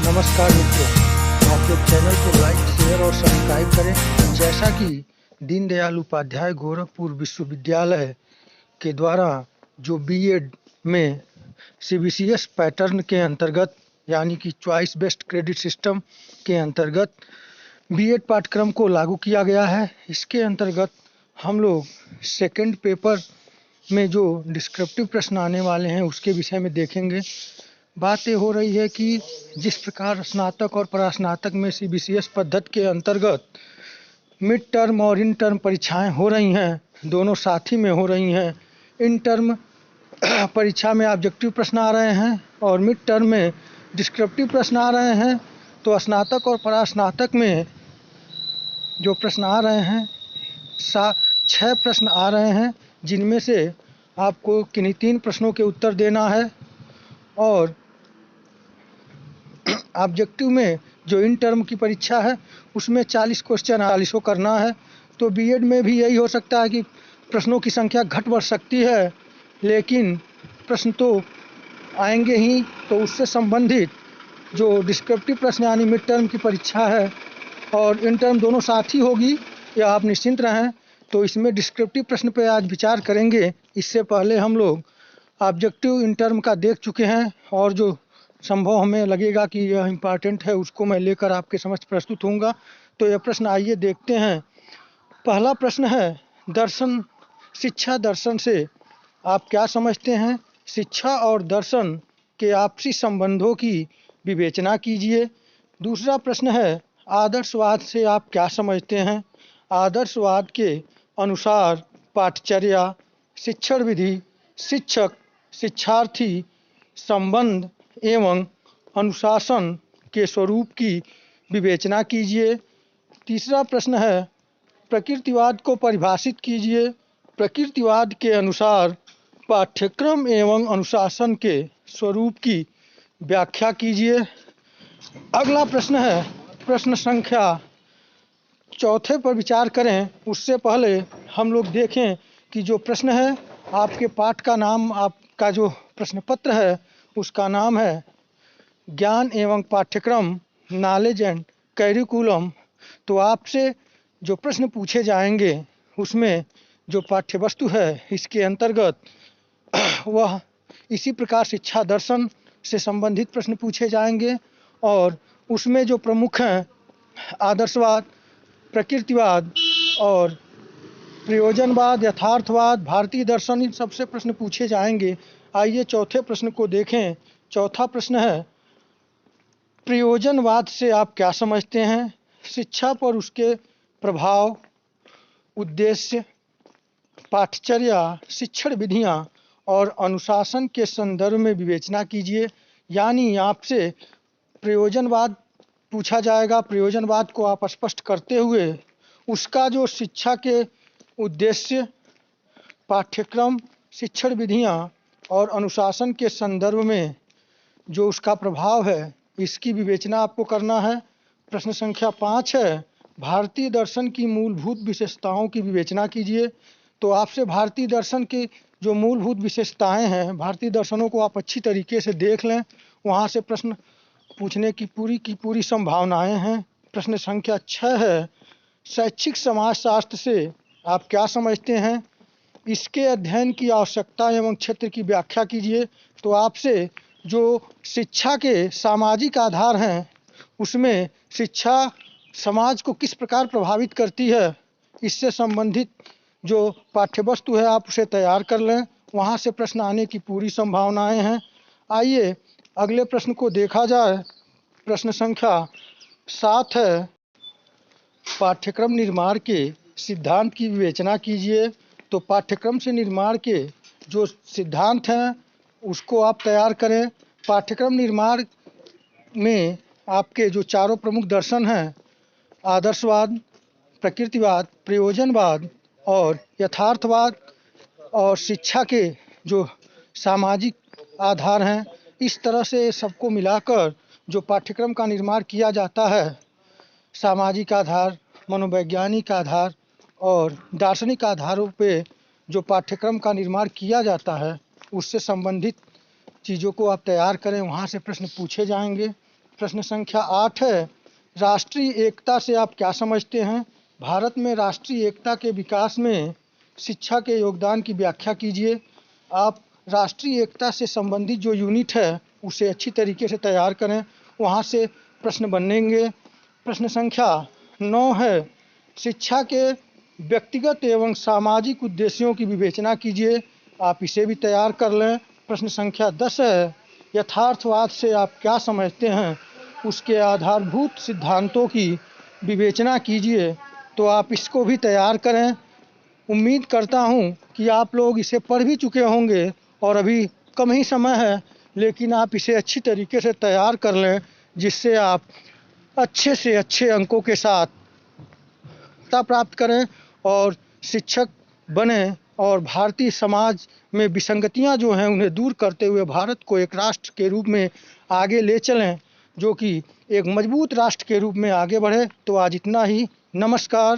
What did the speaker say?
नमस्कार मित्रों, आप लोग चैनल को लाइक, शेयर और सब्सक्राइब करें। जैसा कि दीनदयाल उपाध्याय गोरखपुर विश्वविद्यालय के द्वारा जो बीएड में सीबीसीएस पैटर्न के अंतर्गत यानी कि चॉइस बेस्ड क्रेडिट सिस्टम के अंतर्गत बीएड पाठ्यक्रम को लागू किया गया है। इसके अंतर्गत हम लोग सेकंड पेपर में जो डिस्क्रिप्टिव प्रश्न आने वाले हैं उसके विषय में देखेंगे। बात ये हो रही है कि जिस प्रकार स्नातक और परास्नातक में सीबीसीएस पद्धति के अंतर्गत मिड टर्म और इन टर्म परीक्षाएं हो रही हैं, दोनों साथ ही में हो रही हैं। इन टर्म परीक्षा में ऑब्जेक्टिव प्रश्न आ रहे हैं और मिड टर्म में डिस्क्रिप्टिव प्रश्न आ रहे हैं। तो स्नातक और परास्नातक में जो प्रश्न आ रहे हैं 6 प्रश्न आ रहे हैं, जिनमें से आपको किन्हीं 3 प्रश्नों के उत्तर देना है। और ऑब्जेक्टिव में जो इन टर्म की परीक्षा है उसमें 40 क्वेश्चन 40 करना है। तो बीएड में भी यही हो सकता है कि प्रश्नों की संख्या घट बढ़ सकती है, लेकिन प्रश्न तो आएंगे ही। तो उससे संबंधित जो डिस्क्रिप्टिव प्रश्न यानी मिड टर्म की परीक्षा है और इन टर्म दोनों साथ ही होगी, या आप निश्चिंत रहें। तो इसमें डिस्क्रिप्टिव प्रश्न पर आज विचार करेंगे। इससे पहले हम लोग ऑब्जेक्टिव इन टर्म का देख चुके हैं और जो संभव हमें लगेगा कि यह इम्पॉर्टेंट है उसको मैं लेकर आपके समक्ष प्रस्तुत होऊंगा। तो यह प्रश्न आइए देखते हैं। पहला प्रश्न है, दर्शन शिक्षा दर्शन से आप क्या समझते हैं? शिक्षा और दर्शन के आपसी संबंधों की विवेचना कीजिए। दूसरा प्रश्न है, आदर्शवाद से आप क्या समझते हैं? आदर्शवाद के अनुसार पाठचर्या, शिक्षण विधि, शिक्षक शिक्षार्थी संबंध एवं अनुशासन के स्वरूप की विवेचना कीजिए। तीसरा प्रश्न है, प्रकृतिवाद को परिभाषित कीजिए। प्रकृतिवाद के अनुसार पाठ्यक्रम एवं अनुशासन के स्वरूप की व्याख्या कीजिए। अगला प्रश्न है, प्रश्न संख्या 4 पर विचार करें। उससे पहले हम लोग देखें कि जो प्रश्न है आपके पाठ का नाम, आपका जो प्रश्न पत्र है उसका नाम है ज्ञान एवं पाठ्यक्रम, नॉलेज एंड करिकुलम। तो आपसे जो प्रश्न पूछे जाएंगे उसमें जो पाठ्यवस्तु है इसके अंतर्गत वह इसी प्रकार शिक्षा दर्शन से संबंधित प्रश्न पूछे जाएंगे। और उसमें जो प्रमुख हैं आदर्शवाद, प्रकृतिवाद और प्रयोजनवाद, यथार्थवाद, भारतीय दर्शन, इन सबसे प्रश्न पूछे जाएंगे। आइए चौथे प्रश्न को देखें। चौथा प्रश्न है, प्रयोजनवाद से आप क्या समझते हैं? शिक्षा पर उसके प्रभाव, उद्देश्य, पाठचर्या, शिक्षण विधियां और अनुशासन के संदर्भ में विवेचना कीजिए। यानी आपसे प्रयोजनवाद पूछा जाएगा। प्रयोजनवाद को आप स्पष्ट करते हुए उसका जो शिक्षा के उद्देश्य, पाठ्यक्रम, शिक्षण विधियां और अनुशासन के संदर्भ में जो उसका प्रभाव है इसकी विवेचना आपको करना है। प्रश्न संख्या 5 है, भारतीय दर्शन की मूलभूत विशेषताओं की विवेचना कीजिए। तो आपसे भारतीय दर्शन की जो मूलभूत विशेषताएं हैं, भारतीय दर्शनों को आप अच्छी तरीके से देख लें, वहाँ से प्रश्न पूछने की पूरी संभावनाएं हैं। प्रश्न संख्या 6 है, शैक्षिक समाजशास्त्र से आप क्या समझते हैं? इसके अध्ययन की आवश्यकता एवं क्षेत्र की व्याख्या कीजिए। तो आपसे जो शिक्षा के सामाजिक आधार हैं उसमें शिक्षा समाज को किस प्रकार प्रभावित करती है, इससे संबंधित जो पाठ्यवस्तु है आप उसे तैयार कर लें, वहाँ से प्रश्न आने की पूरी संभावनाएं हैं। आइए अगले प्रश्न को देखा जाए। प्रश्न संख्या 7 है, पाठ्यक्रम निर्माण के सिद्धांत की विवेचना कीजिए। तो पाठ्यक्रम से निर्माण के जो सिद्धांत हैं उसको आप तैयार करें। पाठ्यक्रम निर्माण में आपके जो चारों प्रमुख दर्शन हैं, आदर्शवाद, प्रकृतिवाद, प्रयोजनवाद और यथार्थवाद, और शिक्षा के जो सामाजिक आधार हैं, इस तरह से सबको मिलाकर जो पाठ्यक्रम का निर्माण किया जाता है, सामाजिक आधार, मनोवैज्ञानिक आधार और दार्शनिक आधारों पे जो पाठ्यक्रम का निर्माण किया जाता है उससे संबंधित चीज़ों को आप तैयार करें, वहाँ से प्रश्न पूछे जाएंगे। प्रश्न संख्या 8 है, राष्ट्रीय एकता से आप क्या समझते हैं? भारत में राष्ट्रीय एकता के विकास में शिक्षा के योगदान की व्याख्या कीजिए। आप राष्ट्रीय एकता से संबंधित जो यूनिट है उसे अच्छी तरीके से तैयार करें, वहाँ से प्रश्न बनेंगे। प्रश्न संख्या 9 है, शिक्षा के व्यक्तिगत एवं सामाजिक उद्देश्यों की विवेचना कीजिए। आप इसे भी तैयार कर लें। प्रश्न संख्या 10 है, यथार्थवाद से आप क्या समझते हैं? उसके आधारभूत सिद्धांतों की विवेचना कीजिए। तो आप इसको भी तैयार करें। उम्मीद करता हूँ कि आप लोग इसे पढ़ भी चुके होंगे और अभी कम ही समय है, लेकिन आप इसे अच्छी तरीके से तैयार कर लें, जिससे आप अच्छे से अच्छे अंकों के साथ सफलता प्राप्त करें और शिक्षक बने और भारतीय समाज में विसंगतियां जो हैं उन्हें दूर करते हुए भारत को एक राष्ट्र के रूप में आगे ले चलें, जो कि एक मजबूत राष्ट्र के रूप में आगे बढ़े। तो आज इतना ही। नमस्कार।